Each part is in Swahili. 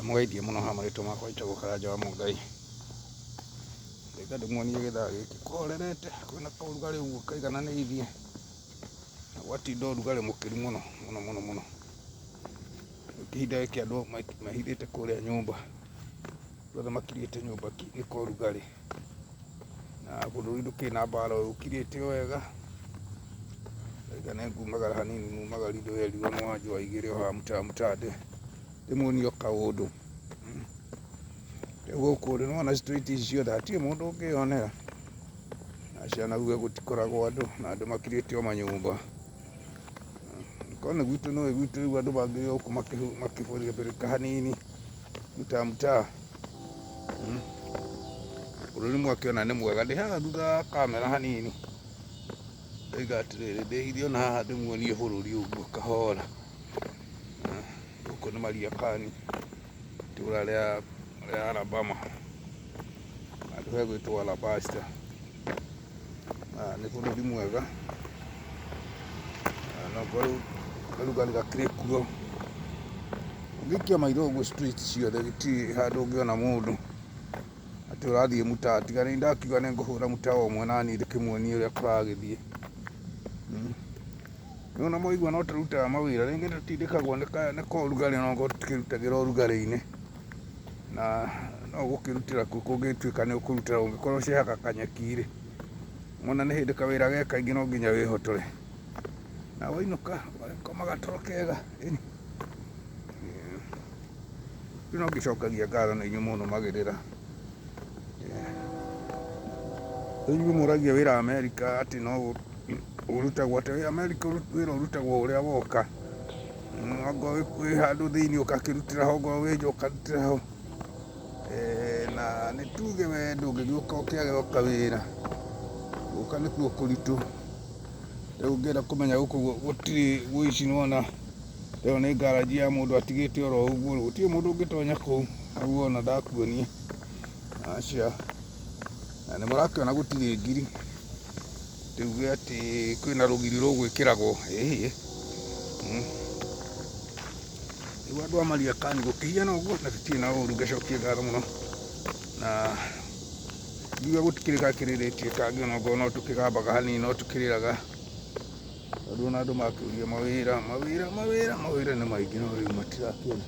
Mwaidie muno ha marito makwa itagwo Karanja wa Mungai. Reka ndĩmuonie gĩthaa gĩkĩ korerete, kwĩna kaũrugarĩ ũguo kaigananĩirie, na gwatinda ũrugarĩ mũkĩru mũno mũno mũno mũno. Ihinda gĩkĩ andũ mahithĩte kũrĩa nyũmba, othe makirĩte nyũmba nĩ kwa ũrugarĩ, na bũrũri ndũkĩrĩ na mbara ũkirĩte o wega. Reka nĩngumagara hanini numagarie werũ mwanju wa igĩrĩ o haha Mutande ndĩmuonie kaũndũ. Rĩu gũkũ rĩ nĩwona street ici ciothe hatirĩ mũndũ ũngĩyonera, na ciana guo gũtikoragwo andũ, na andũ makirĩte o manyũmba. Korwo nĩ gwitũ nĩ gwitũ, rĩu andũ mangĩrĩ gũkũ makĩbũrĩka hanini mutaa. Bũrũri mwakĩona nĩ mwega. Ndĩ haha thutha wa kamera hanini, ndoiga atĩrĩrĩ ndĩhithe ona haha ndĩmuonie bũrũri ũguo kahora. Gũkũ nĩ Mariakani, itũra rĩa Alabama, handũ hegwĩtwo Alabasta. Nĩ bũrũri mwega, nokorwo karugarĩ gakĩrĩ kuo. Ũngĩikia maitho ũguo street ciothe gũtirĩ handũ ũngĩona mũndũ atĩ ũrathiĩ mutaa, tiga nĩ ndakiuga nĩngũhũra mutaa ũmwe naniĩ ndĩkĩmuonie ũrĩa kũragĩthiĩ. Nĩwona mwaigua no tũrutaga mawĩra, rĩngĩ tũtindĩkagwo nĩ kwa ũrugarĩ, onokorwo tũkĩrutagĩra ũrugarĩ-inĩ, na no gũkĩrutĩra kuo kũngĩtuĩka nĩ ũkũrutĩra ũngĩkorwo ũcehaka kanyeki-rĩ. Mona nĩ hĩndĩ kawĩra ge kaingĩ no nginya wĩhotore, na wainũka ũgakoma gatoro kega. Rĩu no ngĩcokagia ngatho nĩ inyuĩ mũnũmagĩrĩra. Rĩu mũragia wĩra Amerika atĩ no ũrutagwo atĩ wĩ Amerika wĩra ũrutagwo ũrĩa woka. Ongorwo wĩ handũ thĩinĩ ũgakĩrutĩra ho, ongorwo wĩ nja ũkarutĩra ho. Na nĩ tuge we ndũngĩgĩũka ũkĩage kawĩra, gũka nĩkuo kũritũ. Rĩu ũngĩenda kũmenya gũkũ gũtirĩ ũici, nĩwona ĩyo nĩ ngaranji ya mũndũ atigĩte oro ũguo, gũtirĩ mũndũ ũngĩtonya kũu, rĩu wona ndakuonia. Aca, na nĩmũrakĩona gũtirĩ ngiri, tuge atĩ kwĩna rũgiri rũgwĩkĩragwo, ĩhĩ. Rĩu andũ a Mariakani gũkĩhiana ũguo na tũtirĩ na ũru, ngacokia ngatho mũno, na ngiuga gũtikĩrĩ gakĩrĩrĩtie kangĩ, onokorwo no tũkĩgambaga hanini no tũkĩrĩraga, tondũ ona andũ makĩũria mawĩra nĩ maingĩ no rĩu matirakĩona.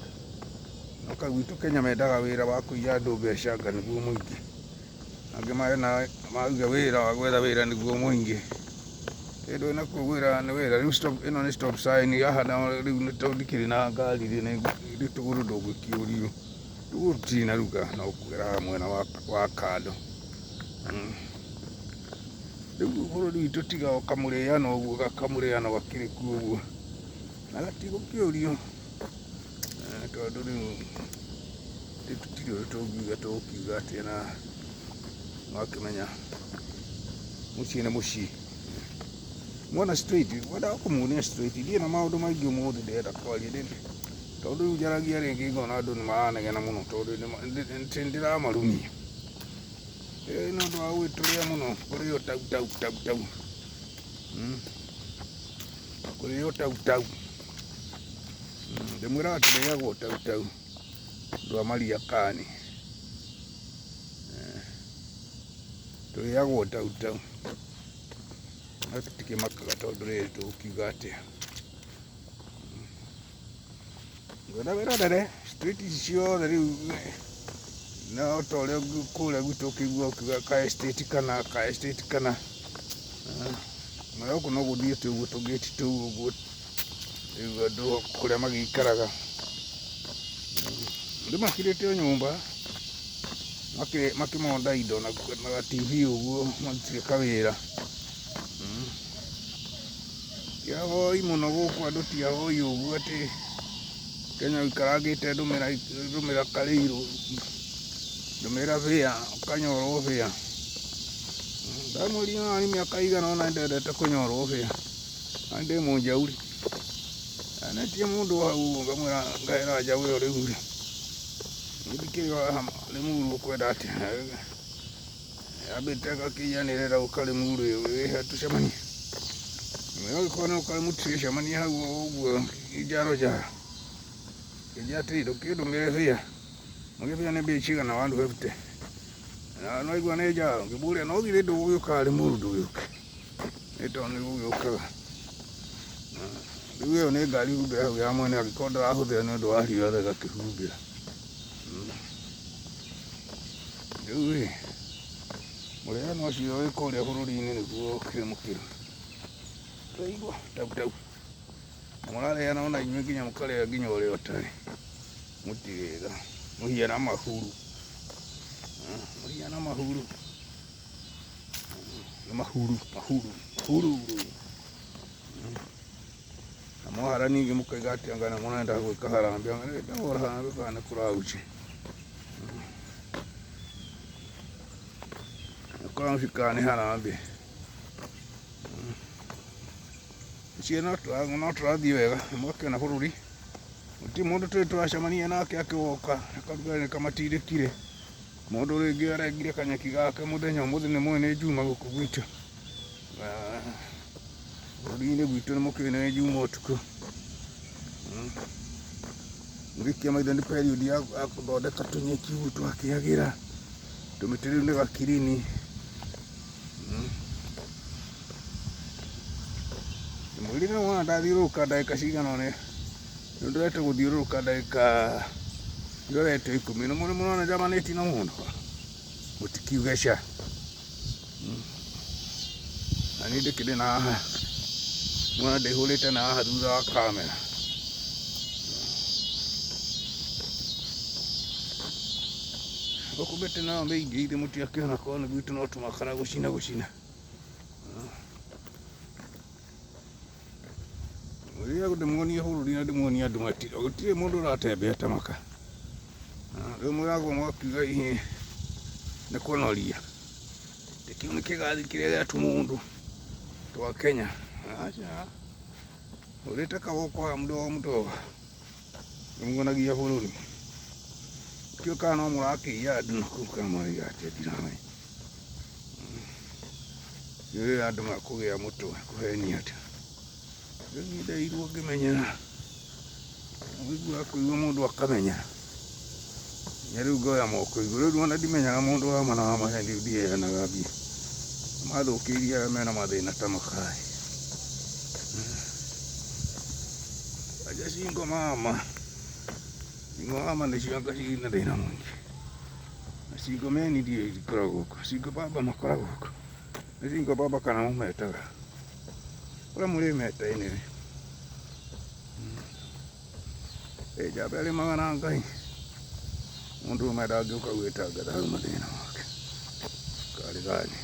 No kagwitũ Kenya mendaga wĩra wa kũiya andũ mbeca anga nĩguo mũingĩ, angĩ mauga wĩra wa gwetha wĩra nĩguo mũingĩ. Ndũĩ nakuo wĩra nĩ wĩra. Rĩu ĩno nĩ stop sign haha, rĩu ndikĩrĩ na ngari rĩ tũgũrũ ndũgũkĩũrio, rĩu tũtirĩ na ruga, no kũgera mwena wa kando. Rĩu bũrũri witũ tiga o kamũrĩano ũguo, kamũrĩano gakĩrĩ kuo ũguo, na gatigũkĩũrio, tondũ rĩu tũtirĩ ũrĩa tũngiuga tũgũkiuga atĩ, na wakĩmenya mũciĩ nĩ mũciĩ. Mwona street, wendaga kũmuonia street, ndiĩ na maũndũ maingĩ ũmũthĩ ndĩrenda kwaria, tondũ rĩu njaragia rĩngĩ ngona andũ nĩmaranegena mũno, tondũ nĩndĩramarumia. Nĩ ũndũ wa gwĩtũrĩa mũno, kũrĩo tau. Kũrĩo tau. Ndĩmwĩraga tũrĩagwo tau, andũ a Mariakani. Tũrĩagwo tau. No tũtikĩmakaga tondũ rĩrĩ tũgũkiuga atĩa. Ngwenda wĩrorere street ici ciothe rĩu, no ta ũrĩa kũrĩa gwitũ ũkĩigua ũkiuga ka estate kana. Na gũkũ no gũthiĩte ũguo tũgĩti tũu ũguo, rĩu andũ kũrĩa magĩikaraga. Andũ makirĩte o nyũmba, makĩmonda indo na TV ũguo, matirĩ kawĩra. Ti ahoi mũno gũkũ, andũ ti ahoi ũguo atĩ Kenya ũikarangĩte ndũmĩra karĩirũ, ndũmĩra bĩa, ũkanyorwo bĩa. Ndamũria nani mĩaka igana ona ndendete kũnyorwo bĩa, na ndĩ mũnjauri. Netie mũndũ hau ngamwĩra ngahera njaũ ĩyo rĩu-rĩ, ndikĩrĩ haha Limuru ũkwenda atĩa, ambĩte gakĩiyanĩrĩra gũka Limuru wĩhe tũcemanie. Ũngĩkorwo nĩ ũkorwo mũtigĩcemania hau ũguo njaro, kĩnjia atĩrĩ ndũkĩndũmĩre bĩa. Mugibia ne be chiga na wandu hefte. Na no igwa ne ja ngibule no gire do uyo kale murudu yuke. Eto ni uyo ka. Uyo ne gali ube ya mwana akikonda aho de no do ari yale ga kihubira. Uwe. Mure no shi yo ko le hururi ni go kiremukiro. Igwa tabu. Mulale yanaona inyweginya mukale yaginya ole otari. Mutirega. Muhiana mahuru. Muhiana mahuru. Mahuru. Amohara ningi mukagati angana munaenda gwika ambia ngane ndahora harambe bana kurauchi. Kwa mfikane harambe. Ciana no tũrathiĩ wega mwakĩona bũrũri gũtirĩ mũndũ tũracemania nake akĩgoka akaruga kamatirĩkire mũndũ rĩngĩ arengire kanyeki gake mũthenya ũmũthĩ nĩ mũĩ nĩ njuma gũkũ gwitũ bũrũri-inĩ gwitũ nĩ mũkĩĩ nĩ njuma ũtukũ mũgĩkia maitho nĩ period ya gũthondeka tũnyeki ũguo twakĩagĩra tũmĩtĩ rĩu nĩ gakirini mwili na wana ndathiũrũrũka ndagĩka cigana ũna nĩndĩrete gũthiũrũrũka ndagĩka ndĩrete 10 na mũrona njamanĩtie na mũndũ mũtikiuge ca na niĩ ndĩkĩrĩ na haha mwana ndĩhũrĩte na haha thutha wa kamera gũkũ mĩtĩ nayo mĩingĩ ithe mũtiakĩona korwo nĩ gwitũ no tũmakara gũcina Ria ndĩmuonie bũrũri na ndĩmuonie andũ matiro gũtirĩ mũndũ ũratembea ta maka rĩu mũrago mwakiuga ihe nĩ kũnoria kĩu nĩ kĩgathi kĩrĩa gĩa tũmũndũ twa Kenya aca ũrĩte kagoko ha mdogo nĩmuonagia bũrũri kĩo kana no mũrakĩia andũ nakũu kana mũraiga atĩa ndiramenya andũ makũgĩa mũtwe kũhenia atĩa ndeirwo ngĩmenyera ũigua kũigua mũndũ akamenyera rĩu ngoya moko igũrũ rĩu ona ndimenyaga mũndũ wa mana wa maheni ndiheanaga mbia mathũkĩirie arĩa mena mathĩna ta makaĩ aja cingo mama nĩcio anga ciĩna thĩna mũingĩ na cingo meni ndiĩ ikoragwo gũkũ cingo baba makoragwo gũkũ nĩ cingo baba kana mũmetaga ũrĩa mũrĩmeta-inĩ njamba arĩmaga na Ngai mũndũ ũmwe ndangĩũka gwĩtangatha hau mathĩna make karĩ gani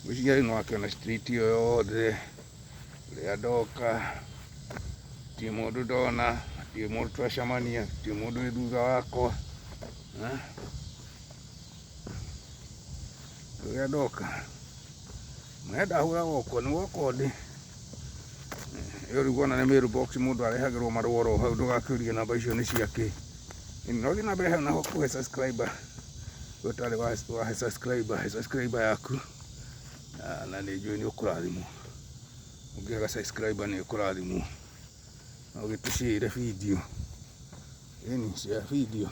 gwĩciria rĩu nĩwakĩona street ĩyo yothe ũrĩa ndoka gũtirĩ mũndũ ndona gũtirĩ mũndũ twacemania gũtirĩ mũndũ wĩ thutha wakwa ũrĩa ndoka marĩa ndahũraga goko nĩ goko ndĩ ĩyo rĩu wona nĩ mail box mũndũ arehagĩrwo marũa oro hau ndũgakĩũrie namba icio nĩ ciakĩ no thiĩ na mbere hau naho kũhe subscriber ũtarĩ wahe subscriber yaku na nĩ njũĩ nĩ ũkũrathimwo ũngĩaga subscriber nĩ ũkũrathimwo na ũgĩtũshare video share video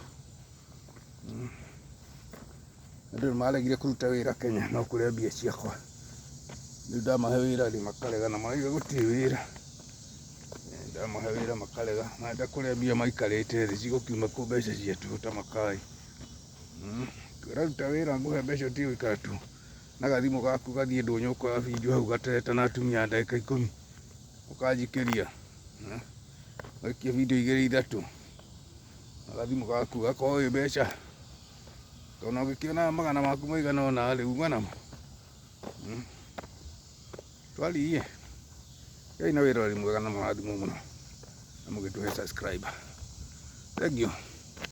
andũ nĩmaregire kũruta wĩra Kenya no kũrĩa mbia ciakwa rĩu ndamahe wĩra rĩ makarega na marauga gũtirĩ wĩra ndamahe wĩra makarega marenda kũrĩa mbia maikarĩte thĩ cigũkiuma kũ mbeca ciatũ ta makaĩ twĩraruta wĩra ngũhe mbeca ũtige gũikara tu na gathimũ gaku gathiĩ ndũnyũ ũkoya video hau gatereta na atumia ndagĩka 10 ũkanjikĩria gaikia video 2 3 na gathimũ gaku gakorwo wĩ mbeca tondũ ũngĩkĩona magana maku maigana ũna rĩ uma namo twariĩ Ngai na wĩra ũrĩ mwega na mũrathimwo mũno na mũgĩtũhe subscriber. Thank you.